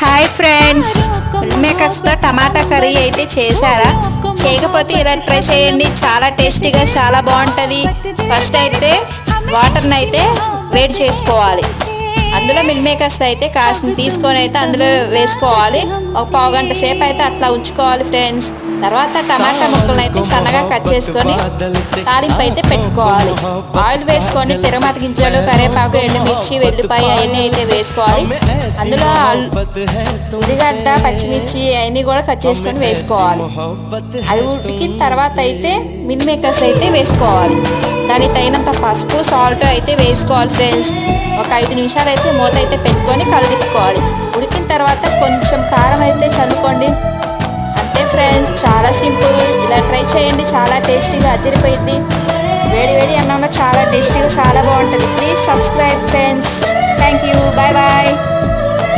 Hi friends, mill మేకర్స్తో టమాటా curry అయితే చేశారా? చేయకపోతే ఇలా ట్రై చేయండి, చాలా టేస్టీగా చాలా బాగుంటుంది. ఫస్ట్ అయితే వాటర్ని అయితే వేడి చేసుకోవాలి. అందులో మిల్ మేకర్స్ అయితే కాసిన తీసుకొని అయితే అందులో వేసుకోవాలి. ఒక పావు గంట సేపు అయితే అట్లా ఉంచుకోవాలి ఫ్రెండ్స్. తర్వాత టమాటా ముక్కలను అయితే సన్నగా కట్ చేసుకొని తాలింపు అయితే పెట్టుకోవాలి. ఆయిల్ వేసుకొని తిరగమాత గింజలు, కరివేపాకు, ఎండుమిర్చి, వెల్లిపాయ అవన్నీ అయితే వేసుకోవాలి. అందులో ఉల్లిగడ్డ, పచ్చిమిర్చి అవన్నీ కూడా కట్ చేసుకొని వేసుకోవాలి. అది ఉడికిన తర్వాత అయితే మిల్ మేకర్స్ అయితే వేసుకోవాలి. దానికి తగినంత పసుపు, సాల్ట్ అయితే వేసుకోవాలి ఫ్రెండ్స్. ఒక 5 నిమిషాలు అయితే మూత అయితే పెట్టుకొని కలిదిప్పుకోవాలి. ఉడికిన తర్వాత కొంచెం కారం అయితే చల్లుకోండి. అంతే ఫ్రెండ్స్, చాలా సింపుల్. ఇలా ట్రై చేయండి, చాలా టేస్టీగా అదిరిపోయింది. వేడి వేడి అన్నంలో చాలా టేస్టీగా చాలా బాగుంటుంది. Please subscribe friends. Thank you. Bye bye.